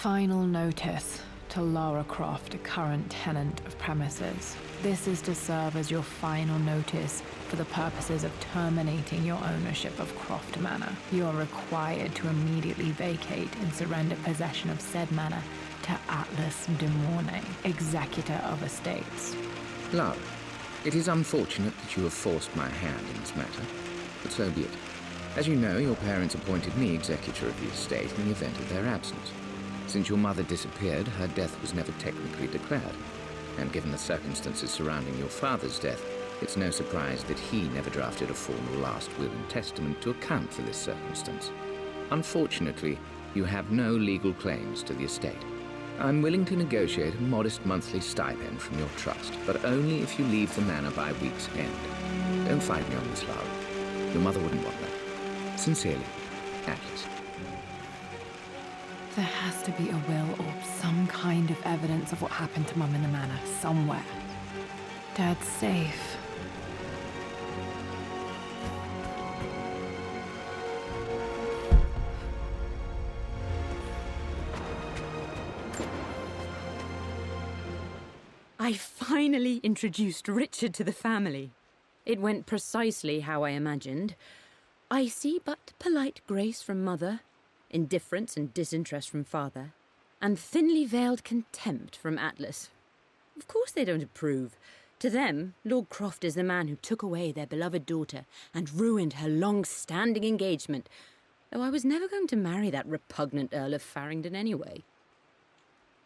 Final notice to Lara Croft, a current tenant of premises. This is to serve as your final notice for the purposes of terminating your ownership of Croft Manor. You are required to immediately vacate and surrender possession of said manor to Atlas de Mornay, executor of estates. Lara, it is unfortunate that you have forced my hand in this matter, but so be it. As you know, your parents appointed me executor of the estate in the event of their absence. Since your mother disappeared, her death was never technically declared. And given the circumstances surrounding your father's death, it's no surprise that he never drafted a formal last will and testament to account for this circumstance. Unfortunately, you have no legal claims to the estate. I'm willing to negotiate a modest monthly stipend from your trust, but only if you leave the manor by week's end. Don't fight me on this, Lara. Your mother wouldn't want that. Sincerely, Atlas. There has to be a will or some kind of evidence of what happened to Mum in the manor, somewhere. Dad's safe. I finally introduced Richard to the family. It went precisely how I imagined. I see but polite grace from Mother, indifference and disinterest from Father, and thinly veiled contempt from Atlas. Of course they don't approve. To them, Lord Croft is the man who took away their beloved daughter and ruined her long-standing engagement, though I was never going to marry that repugnant Earl of Farringdon anyway.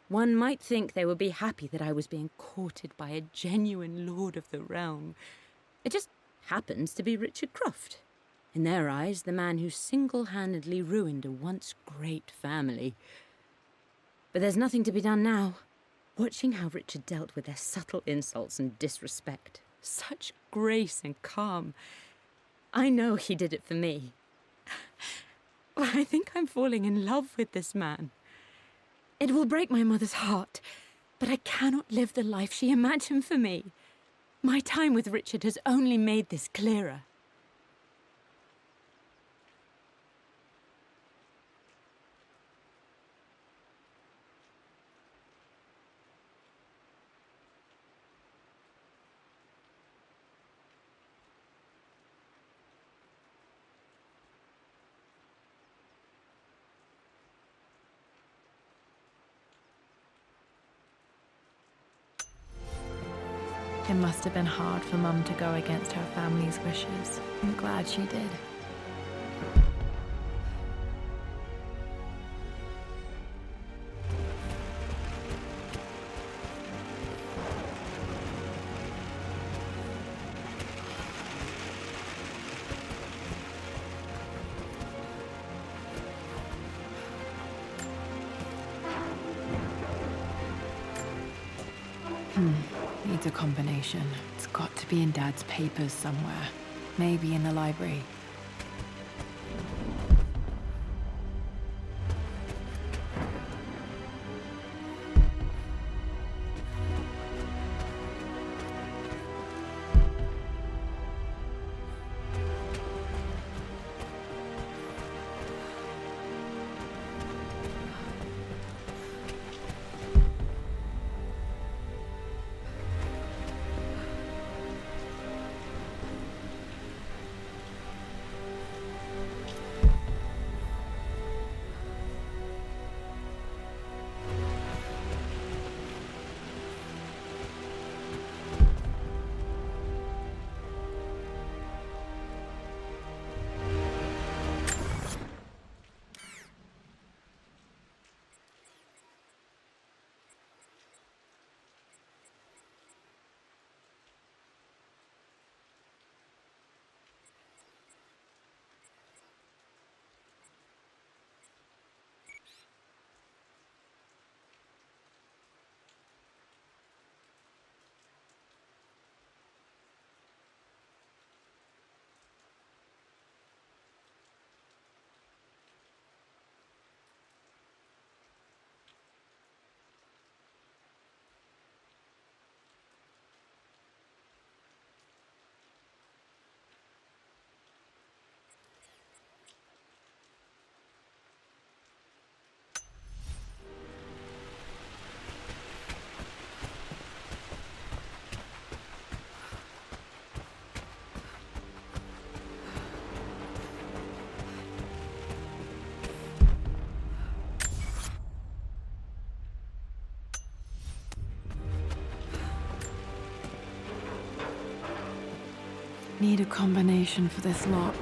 One might think they would be happy that I was being courted by a genuine lord of the realm. It just happens to be Richard Croft. In their eyes, the man who single-handedly ruined a once great family. But there's nothing to be done now. Watching how Richard dealt with their subtle insults and disrespect. Such grace and calm. I know he did it for me. I think I'm falling in love with this man. It will break my mother's heart, but I cannot live the life she imagined for me. My time with Richard has only made this clearer. It must have been hard for Mum to go against her family's wishes. I'm glad she did. Needs a combination. It's got to be in Dad's papers somewhere. Maybe in the library. Need a combination for this lock.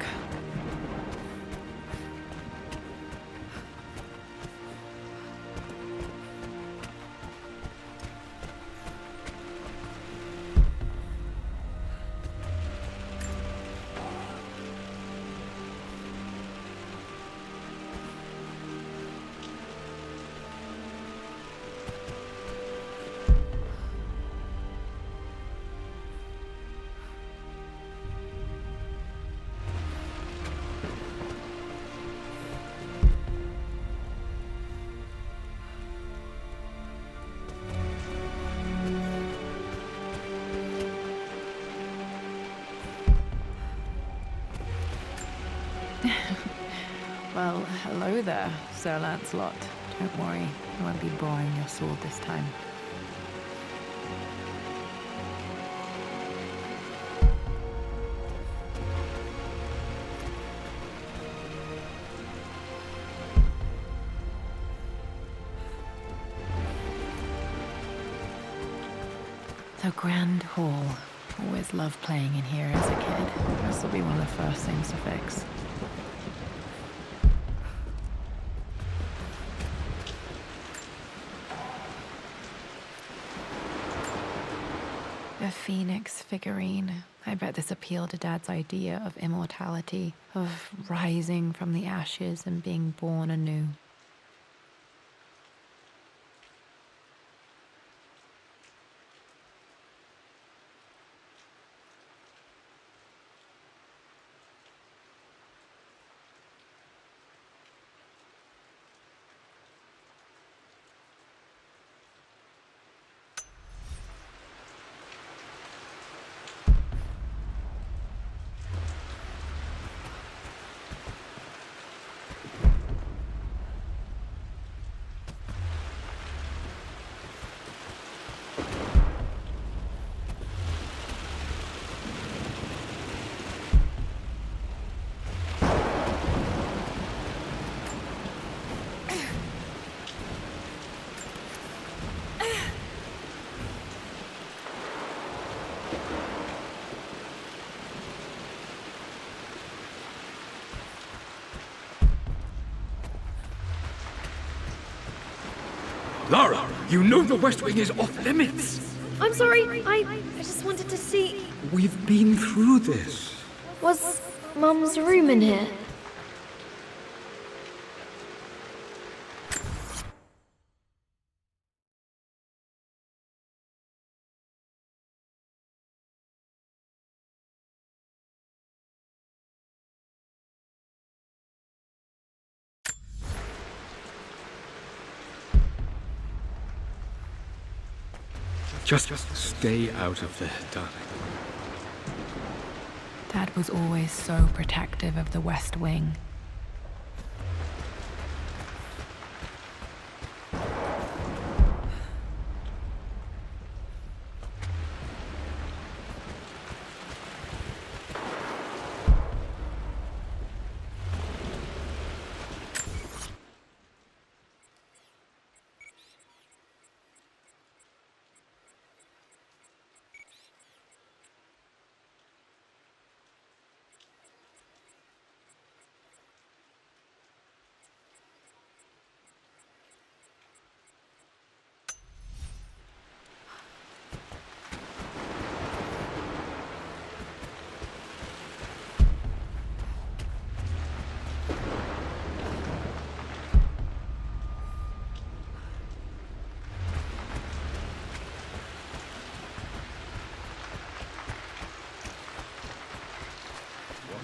Well, hello there, Sir Lancelot. Don't worry, I won't be boring your sword this time. The Grand Hall. Always loved playing in here as a kid. This will be one of the first things to fix. A phoenix figurine. I bet this appealed to Dad's idea of immortality, of rising from the ashes and being born anew. Lara, you know the West Wing is off limits. I'm sorry, I just wanted to see... We've been through this. Was Mum's room in here? Just stay out of there, darling. Dad was always so protective of the West Wing.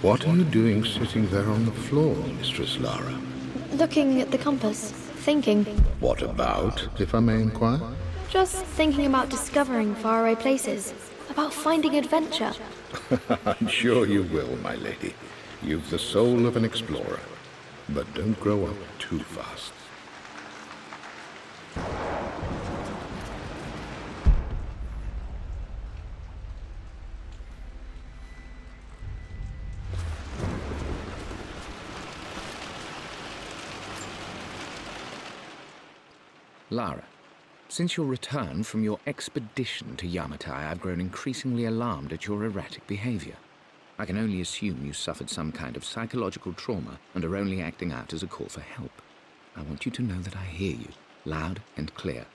What are you doing sitting there on the floor, Mistress Lara? Looking at the compass, thinking. What about, if I may inquire? Just thinking about discovering faraway places, about finding adventure. I'm sure you will, my lady. You've the soul of an explorer. But don't grow up too fast. Lara, since your return from your expedition to Yamatai, I've grown increasingly alarmed at your erratic behavior. I can only assume you suffered some kind of psychological trauma and are only acting out as a call for help. I want you to know that I hear you, loud and clear.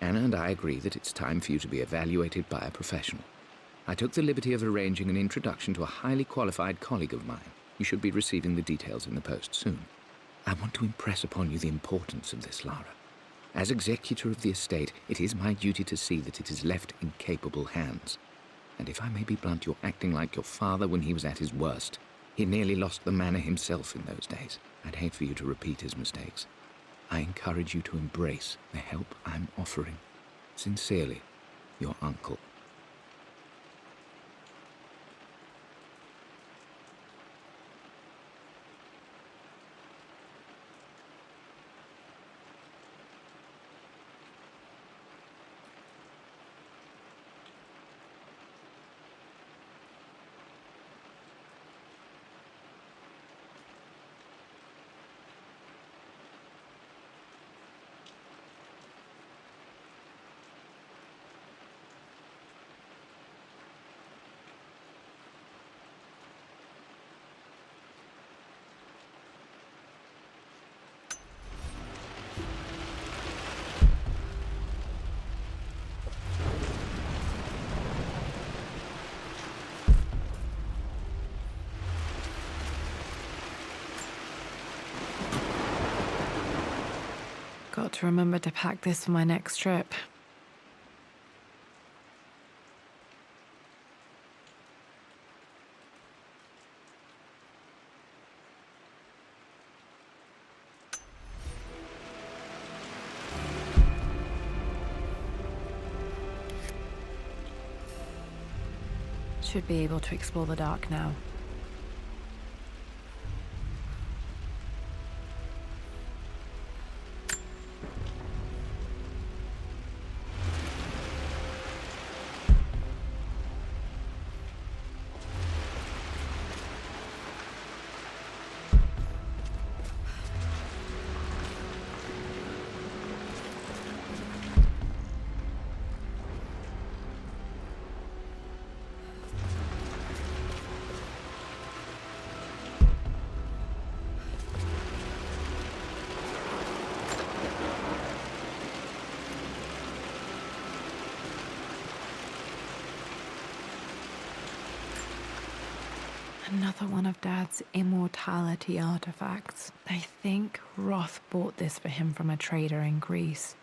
Anna and I agree that it's time for you to be evaluated by a professional. I took the liberty of arranging an introduction to a highly qualified colleague of mine. You should be receiving the details in the post soon. I want to impress upon you the importance of this, Lara. As executor of the estate, it is my duty to see that it is left in capable hands. And if I may be blunt, you're acting like your father when he was at his worst. He nearly lost the manor himself in those days. I'd hate for you to repeat his mistakes. I encourage you to embrace the help I'm offering. Sincerely, your uncle. Got to remember to pack this for my next trip. Should be able to explore the dark now. Another one of Dad's immortality artifacts. I think Roth bought this for him from a trader in Greece.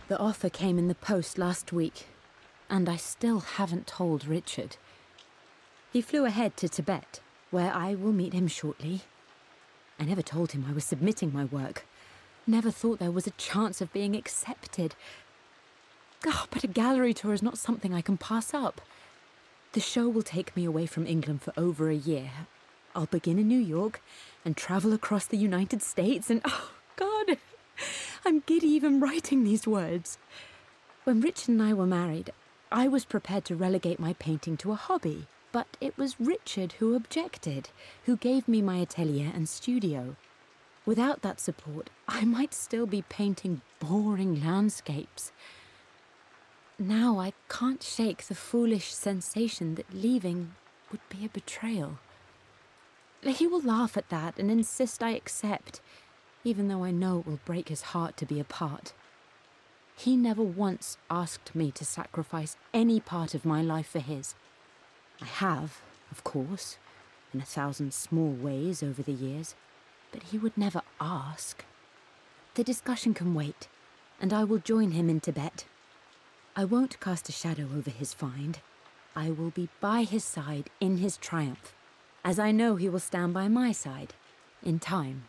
The offer came in the post last week, and I still haven't told Richard. He flew ahead to Tibet, where I will meet him shortly. I never told him I was submitting my work. Never thought there was a chance of being accepted. Oh, but a gallery tour is not something I can pass up. The show will take me away from England for over a year. I'll begin in New York and travel across the United States and, oh, God, I'm giddy even writing these words. When Richard and I were married, I was prepared to relegate my painting to a hobby, but it was Richard who objected, who gave me my atelier and studio. Without that support, I might still be painting boring landscapes. Now I can't shake the foolish sensation that leaving would be a betrayal. He will laugh at that and insist I accept, even though I know it will break his heart to be apart. He never once asked me to sacrifice any part of my life for his. I have, of course, in 1,000 small ways over the years, but he would never ask. The discussion can wait, and I will join him in Tibet. I won't cast a shadow over his find. I will be by his side in his triumph, as I know he will stand by my side, in time.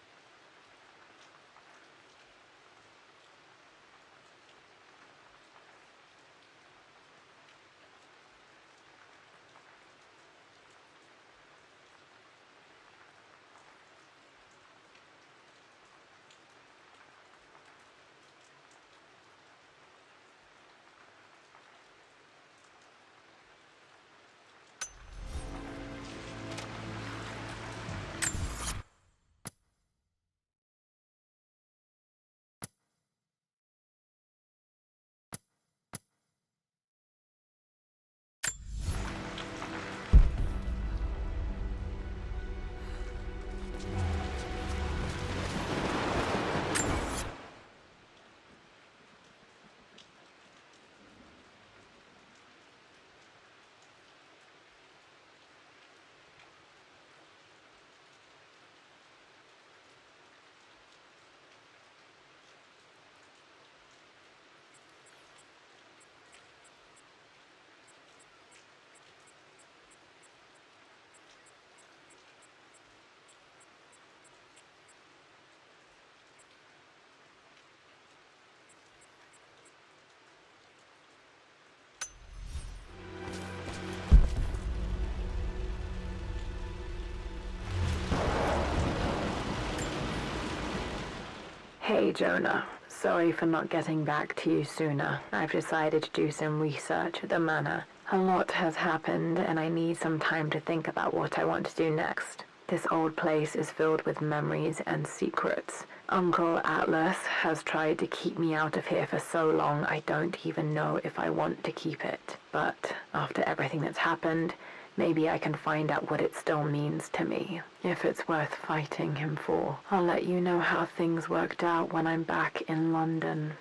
Hey, Jonah. Sorry for not getting back to you sooner. I've decided to do some research at the manor. A lot has happened, and I need some time to think about what I want to do next. This old place is filled with memories and secrets. Uncle Atlas has tried to keep me out of here for so long I don't even know if I want to keep it. But after everything that's happened, maybe I can find out what it still means to me. If it's worth fighting him for. I'll let you know how things worked out when I'm back in London.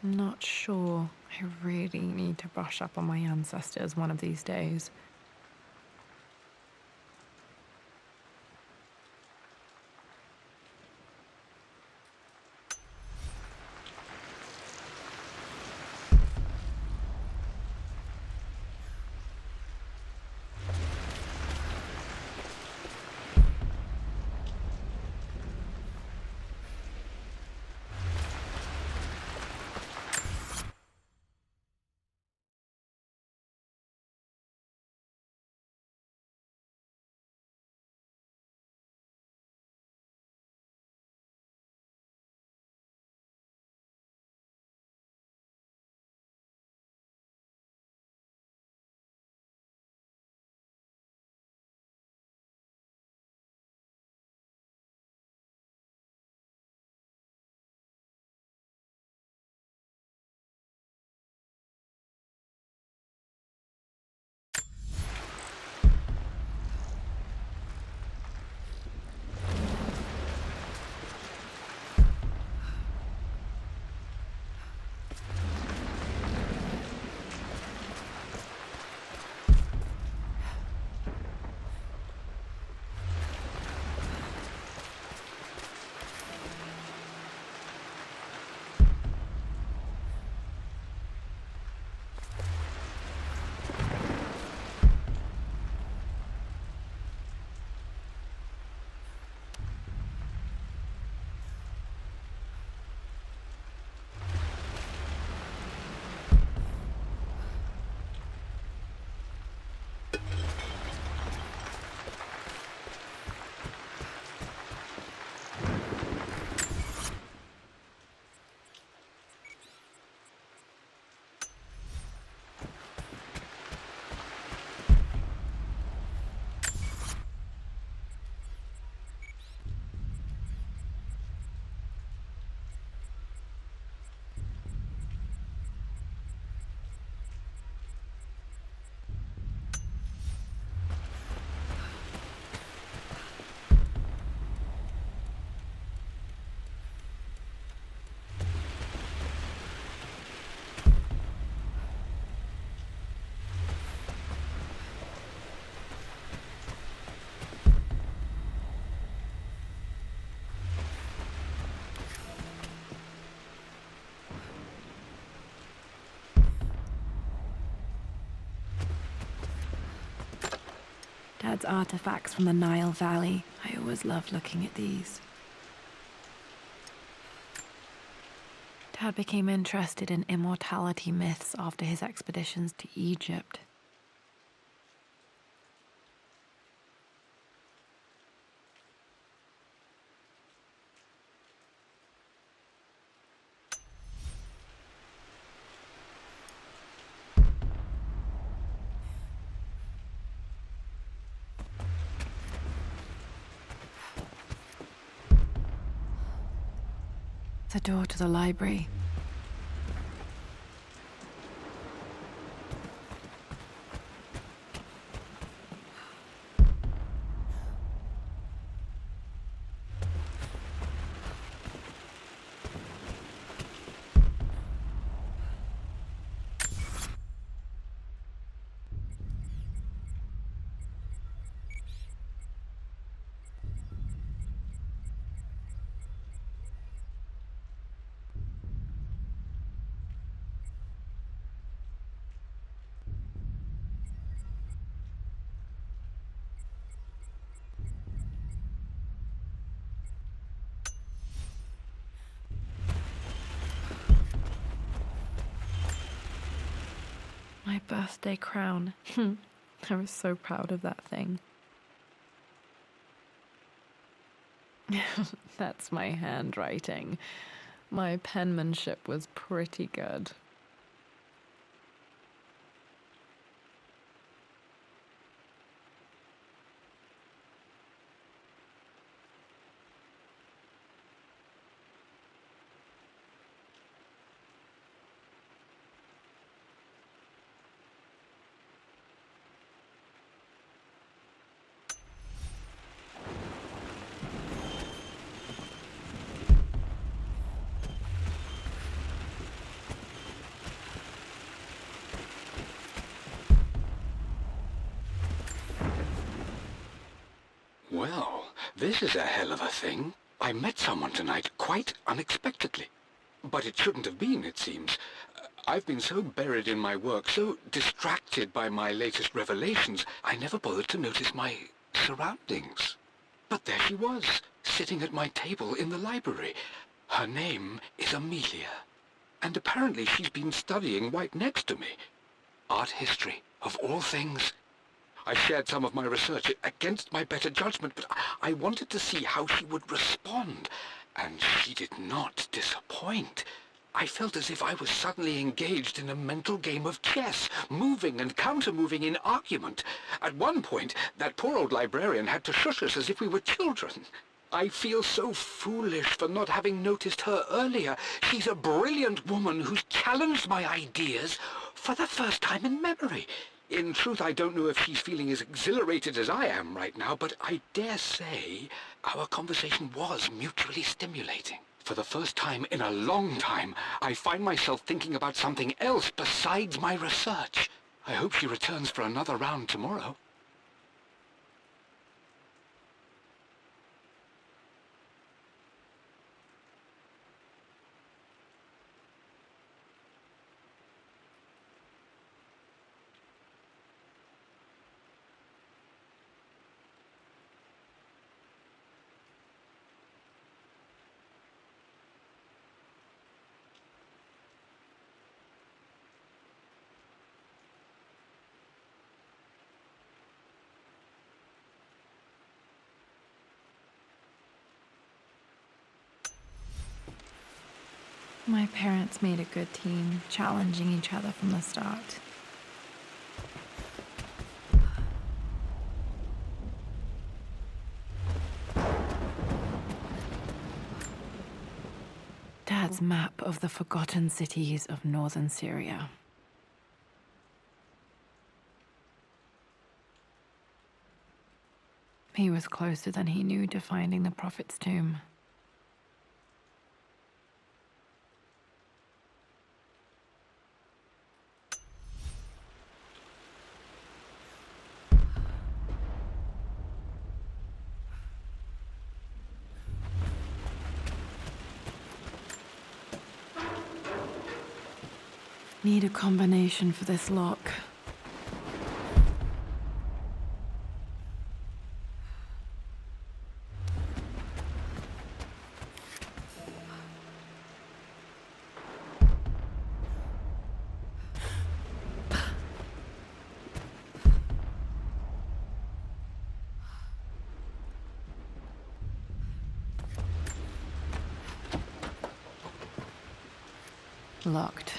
Not sure. I really need to brush up on my ancestors one of these days. Dad's artifacts from the Nile Valley. I always loved looking at these. Dad became interested in immortality myths after his expeditions to Egypt. The door to the library. My birthday crown. I was so proud of that thing. That's my handwriting. My penmanship was pretty good. Well, this is a hell of a thing. I met someone tonight, quite unexpectedly. But it shouldn't have been, it seems. I've been so buried in my work, so distracted by my latest revelations, I never bothered to notice my surroundings. But there she was, sitting at my table in the library. Her name is Amelia. And apparently she's been studying right next to me. Art history, of all things. I shared some of my research against my better judgment, but I wanted to see how she would respond, and she did not disappoint. I felt as if I was suddenly engaged in a mental game of chess, moving and counter-moving in argument. At one point, that poor old librarian had to shush us as if we were children. I feel so foolish for not having noticed her earlier. She's a brilliant woman who's challenged my ideas for the first time in memory. In truth, I don't know if she's feeling as exhilarated as I am right now, but I dare say our conversation was mutually stimulating. For the first time in a long time, I find myself thinking about something else besides my research. I hope she returns for another round tomorrow. My parents made a good team, challenging each other from the start. Dad's map of the forgotten cities of northern Syria. He was closer than he knew to finding the Prophet's tomb. Need a combination for this lock. Locked.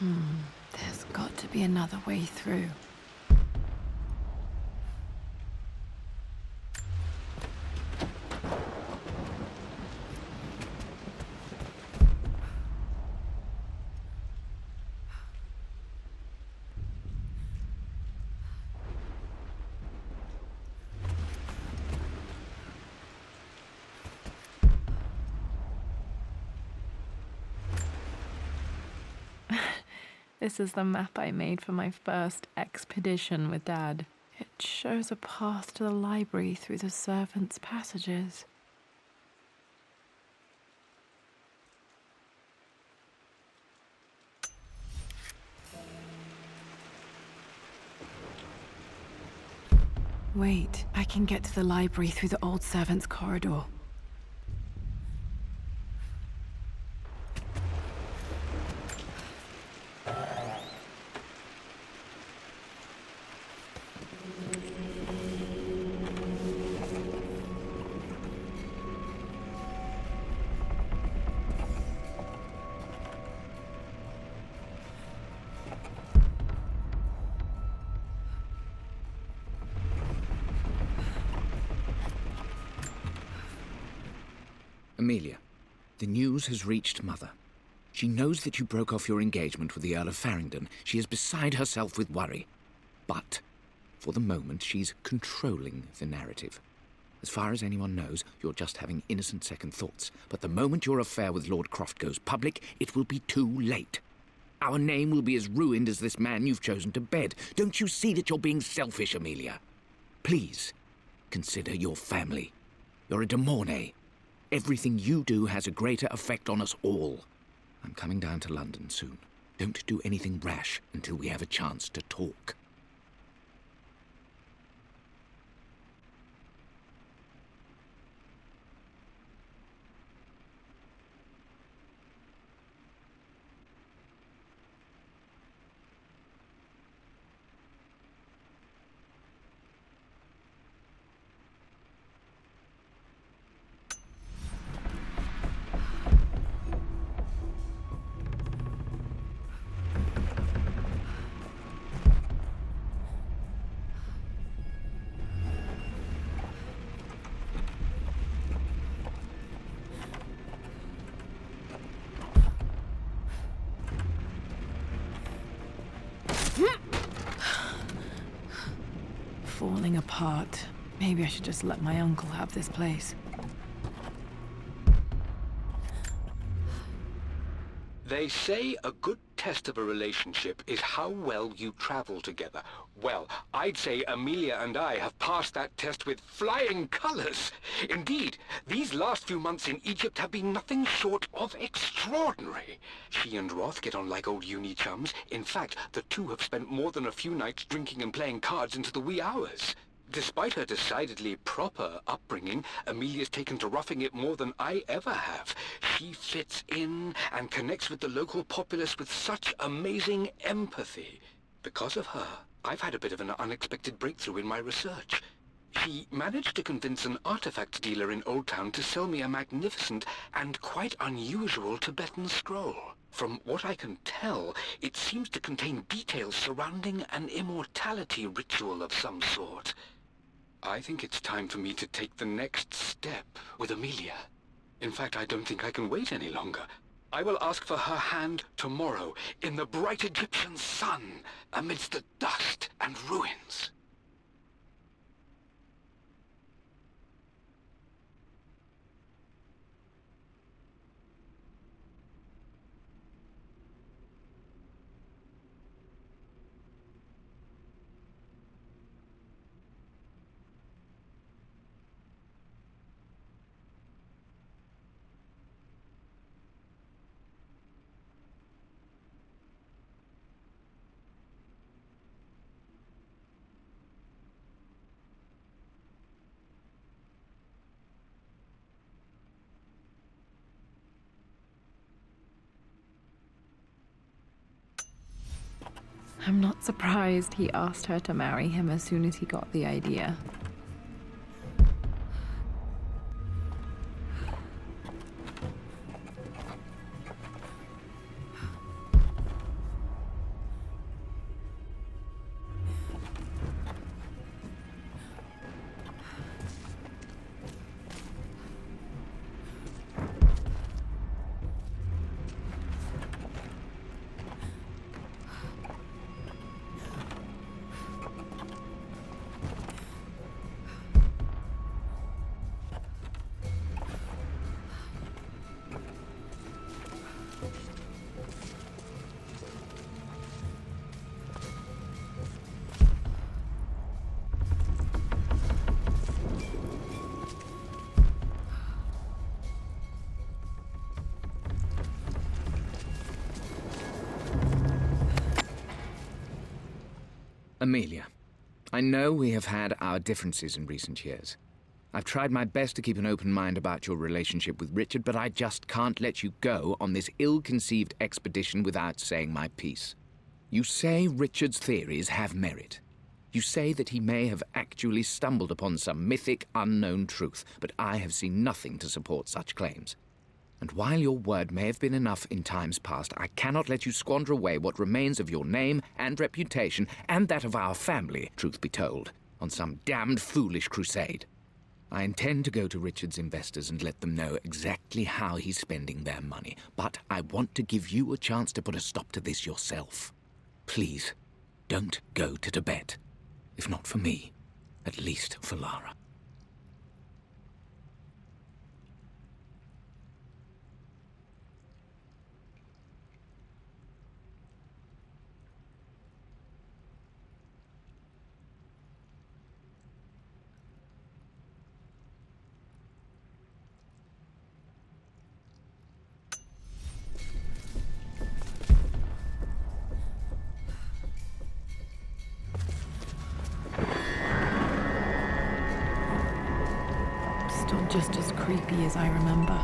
There's got to be another way through. This is the map I made for my first expedition with Dad. It shows a path to the library through the servants' passages. Wait, I can get to the library through the old servants' corridor. Amelia, the news has reached Mother. She knows that you broke off your engagement with the Earl of Farringdon. She is beside herself with worry. But, for the moment, she's controlling the narrative. As far as anyone knows, you're just having innocent second thoughts. But the moment your affair with Lord Croft goes public, it will be too late. Our name will be as ruined as this man you've chosen to bed. Don't you see that you're being selfish, Amelia? Please, consider your family. You're a de Mornay. Everything you do has a greater effect on us all. I'm coming down to London soon. Don't do anything rash until we have a chance to talk. Falling apart. Maybe I should just let my uncle have this place. They say a good test of a relationship is how well you travel together. Well, I'd say Amelia and I have passed that test with flying colors. Indeed, these last few months in Egypt have been nothing short of extraordinary. She and Roth get on like old uni chums. In fact, the two have spent more than a few nights drinking and playing cards into the wee hours. Despite her decidedly proper upbringing, Amelia's taken to roughing it more than I ever have. She fits in and connects with the local populace with such amazing empathy. Because of her, I've had a bit of an unexpected breakthrough in my research. She managed to convince an artifact dealer in Old Town to sell me a magnificent and quite unusual Tibetan scroll. From what I can tell, it seems to contain details surrounding an immortality ritual of some sort. I think it's time for me to take the next step with Amelia. In fact, I don't think I can wait any longer. I will ask for her hand tomorrow in the bright Egyptian sun amidst the dust and ruins. I'm not surprised he asked her to marry him as soon as he got the idea. Amelia, I know we have had our differences in recent years. I've tried my best to keep an open mind about your relationship with Richard, but I just can't let you go on this ill-conceived expedition without saying my piece. You say Richard's theories have merit. You say that he may have actually stumbled upon some mythic, unknown truth, but I have seen nothing to support such claims. And while your word may have been enough in times past, I cannot let you squander away what remains of your name and reputation, and that of our family, truth be told, on some damned foolish crusade. I intend to go to Richard's investors and let them know exactly how he's spending their money, but I want to give you a chance to put a stop to this yourself. Please, don't go to Tibet. If not for me, at least for Lara. Still just as creepy as I remember.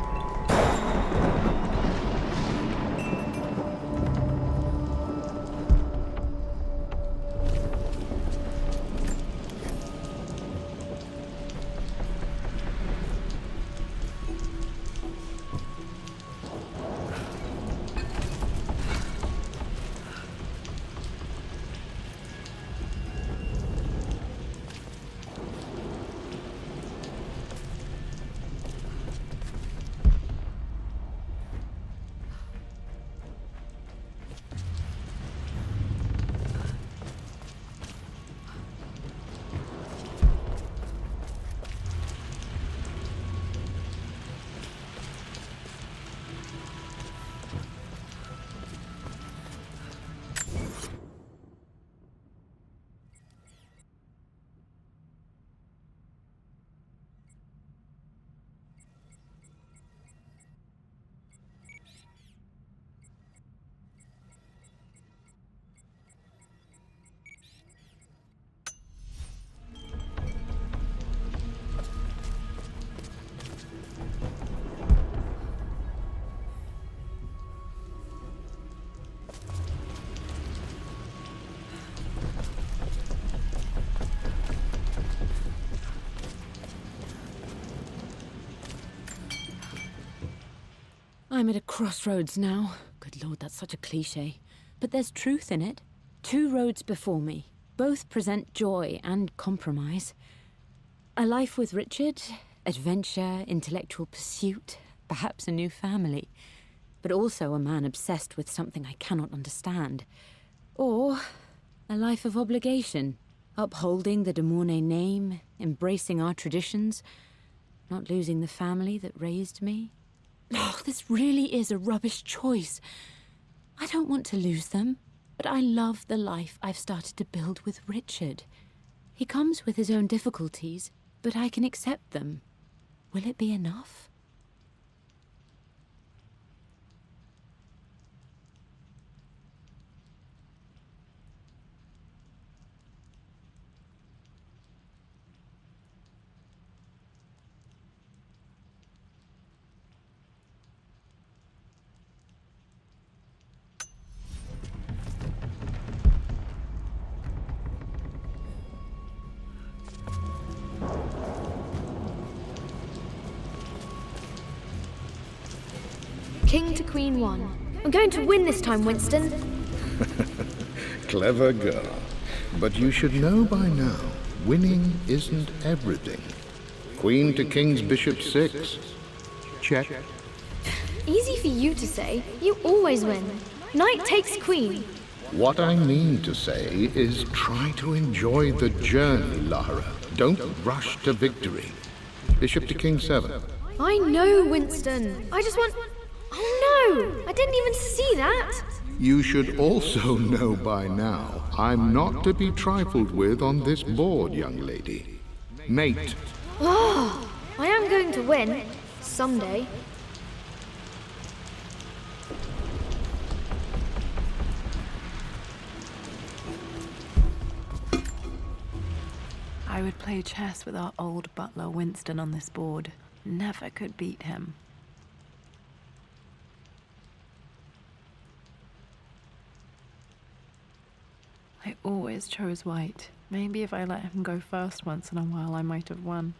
I'm at a crossroads now. Good Lord, that's such a cliche. But there's truth in it. 2 roads before me. Both present joy and compromise. A life with Richard, adventure, intellectual pursuit, perhaps a new family. But also a man obsessed with something I cannot understand. Or a life of obligation, upholding the de Mornay name, embracing our traditions, not losing the family that raised me. Oh, this really is a rubbish choice. I don't want to lose them, but I love the life I've started to build with Richard. He comes with his own difficulties, but I can accept them. Will it be enough? King to Queen 1. I'm going to win this time, Winston. Clever girl. But you should know by now, winning isn't everything. Queen to King's Bishop 6. Check. Easy for you to say. You always win. Knight takes queen. What I mean to say is try to enjoy the journey, Lara. Don't rush to victory. Bishop to King 7. I know, Winston. I just want... Oh no! I didn't even see that! You should also know by now, I'm not to be trifled with on this board, young lady. Mate. Oh, I am going to win. Someday. I would play chess with our old butler Winston on this board. Never could beat him. I always chose white. Maybe if I let him go first once in a while, I might have won.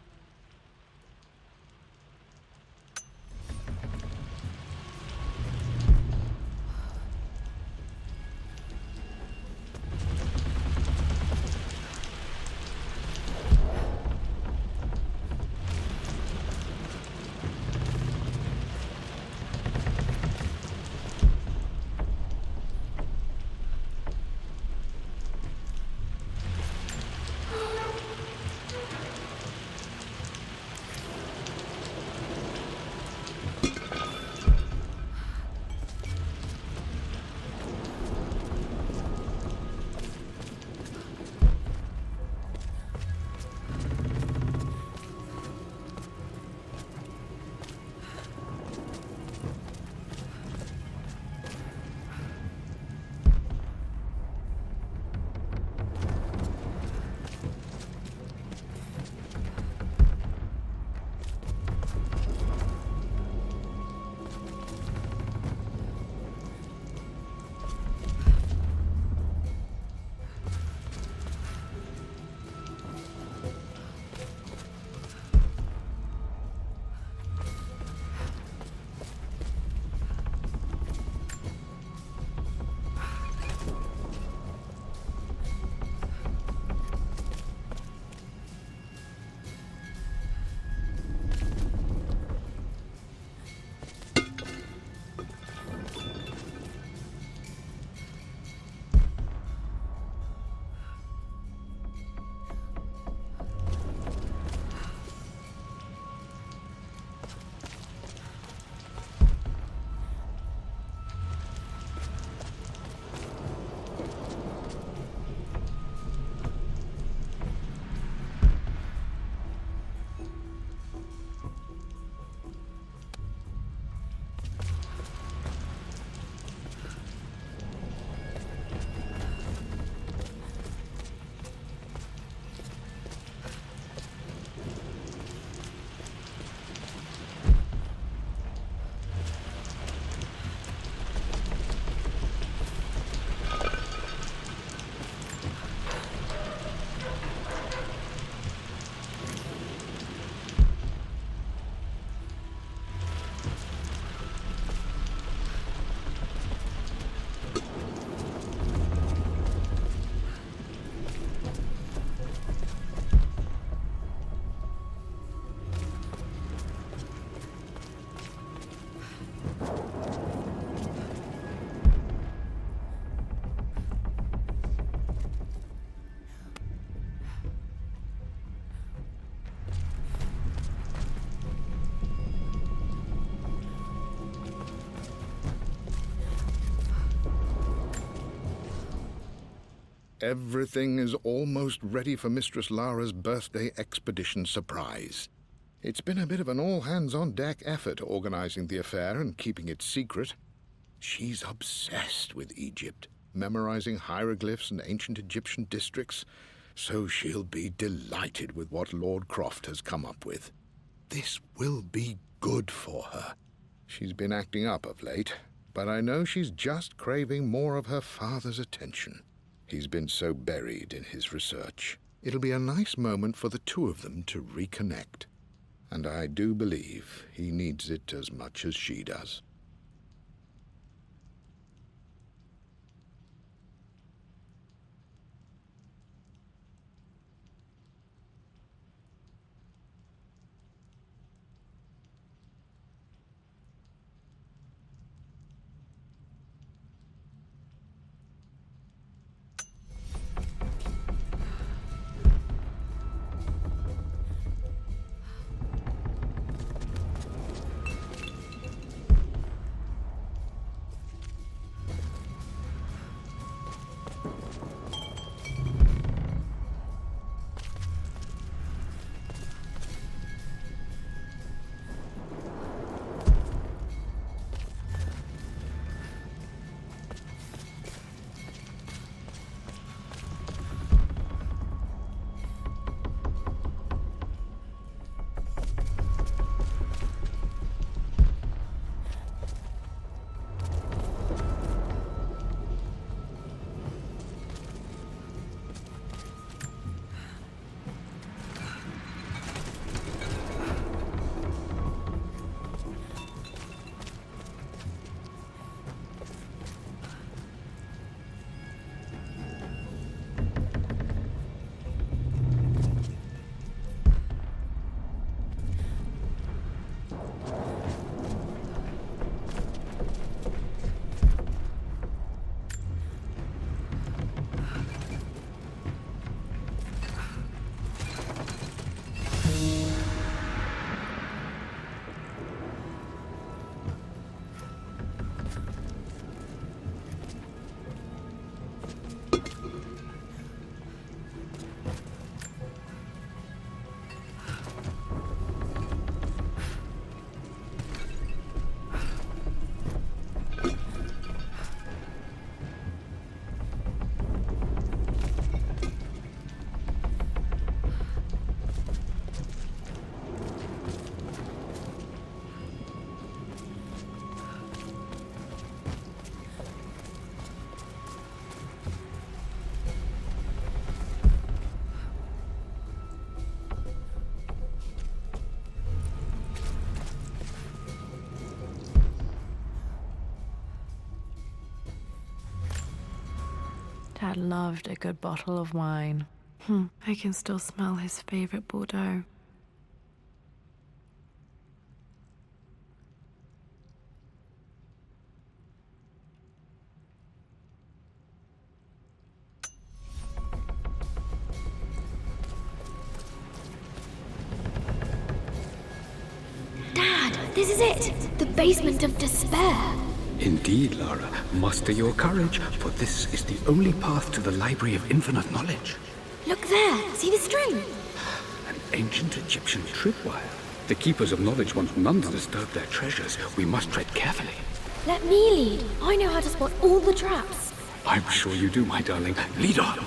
Everything is almost ready for Mistress Lara's birthday expedition surprise. It's been a bit of an all-hands-on-deck effort organizing the affair and keeping it secret. She's obsessed with Egypt, memorizing hieroglyphs and ancient Egyptian districts, so she'll be delighted with what Lord Croft has come up with. This will be good for her. She's been acting up of late, but I know she's just craving more of her father's attention. He's been so buried in his research. It'll be a nice moment for the two of them to reconnect. And I do believe he needs it as much as she does. Dad loved a good bottle of wine. I can still smell his favorite Bordeaux. Dad, this is it! The basement of despair! Indeed, Lara. Muster your courage, for this is the only path to the Library of Infinite Knowledge. Look there! See the string? An ancient Egyptian tripwire. The Keepers of Knowledge want none to disturb their treasures. We must tread carefully. Let me lead. I know how to spot all the traps. I'm sure you do, my darling. Lead on!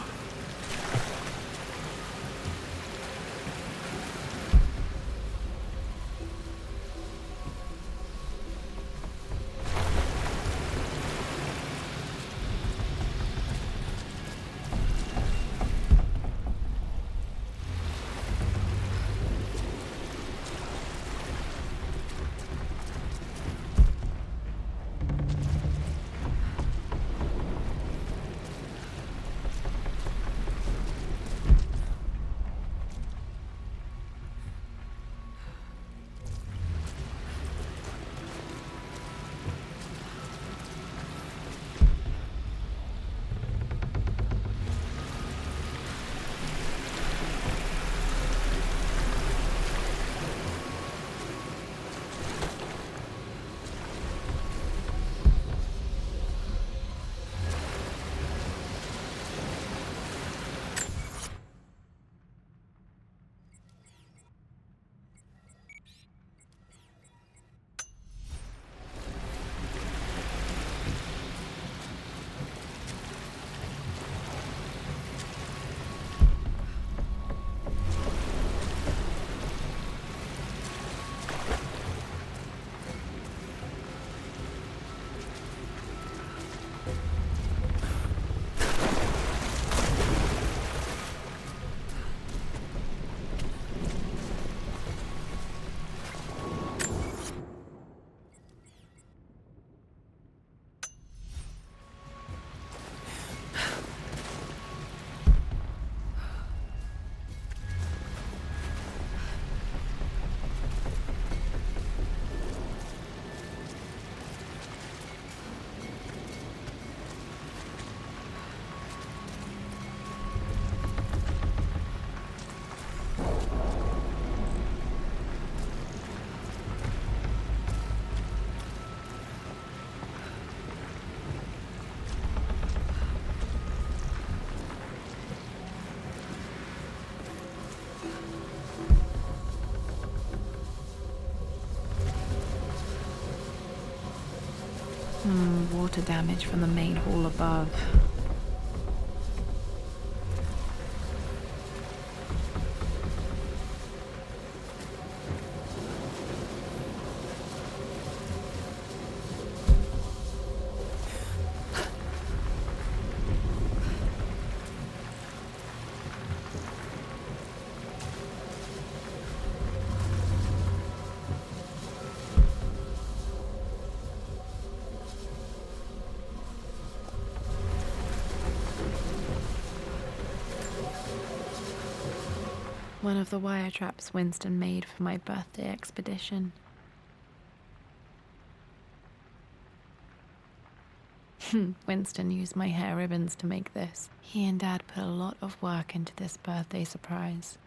Water damage from the main hall above. One of the wire traps Winston made for my birthday expedition. Winston used my hair ribbons to make this. He and Dad put a lot of work into this birthday surprise.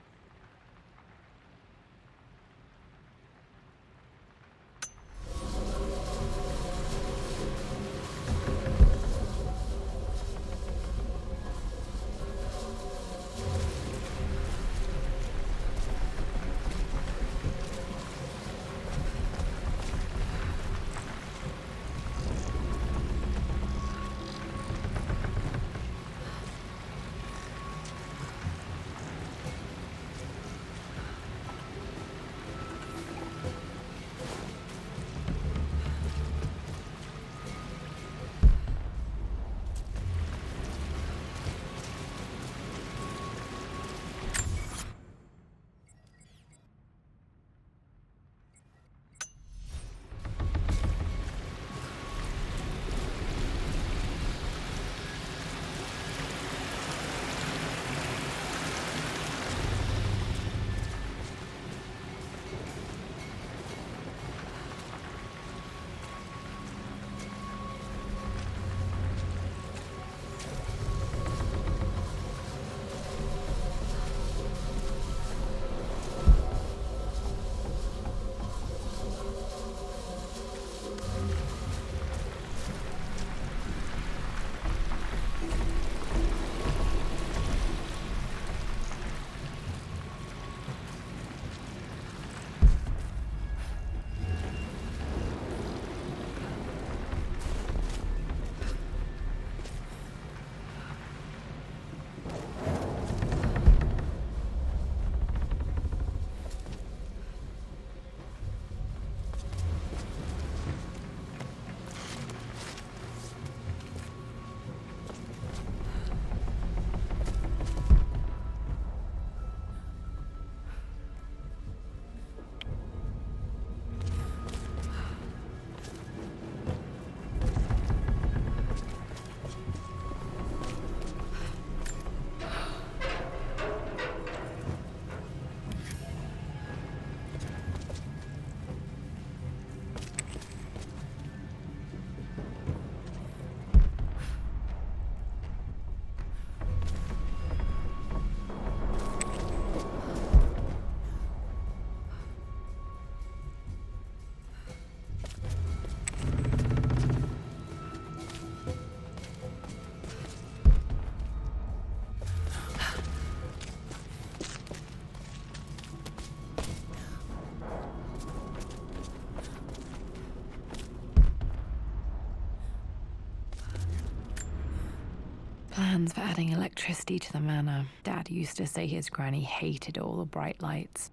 plans for adding electricity to the manor. Dad used to say his granny hated all the bright lights.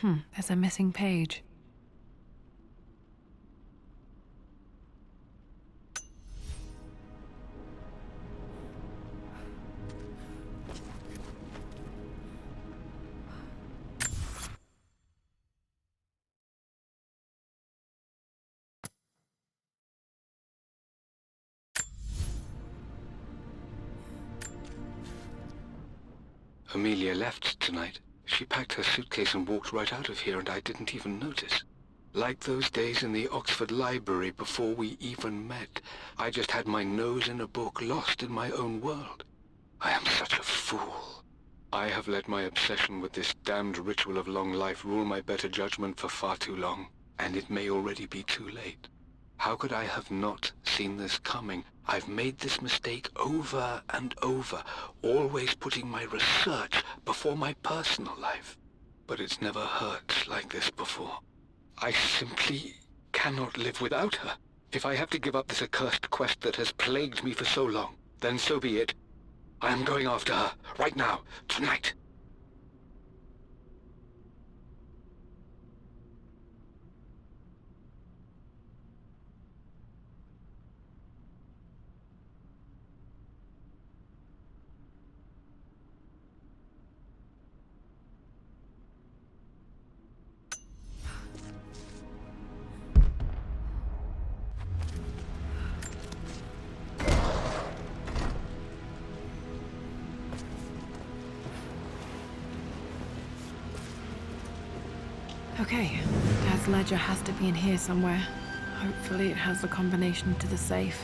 There's a missing page. Amelia left tonight. She packed her suitcase and walked right out of here, and I didn't even notice. Like those days in the Oxford Library before we even met, I just had my nose in a book, lost in my own world. I am such a fool. I have let my obsession with this damned ritual of long life rule my better judgment for far too long, and it may already be too late. How could I have not seen this coming? I've made this mistake over and over, always putting my research before my personal life. But it's never hurt like this before. I simply cannot live without her. If I have to give up this accursed quest that has plagued me for so long, then so be it. I am going after her, right now, tonight. Okay, Dad's ledger has to be in here somewhere. Hopefully it has the combination to the safe.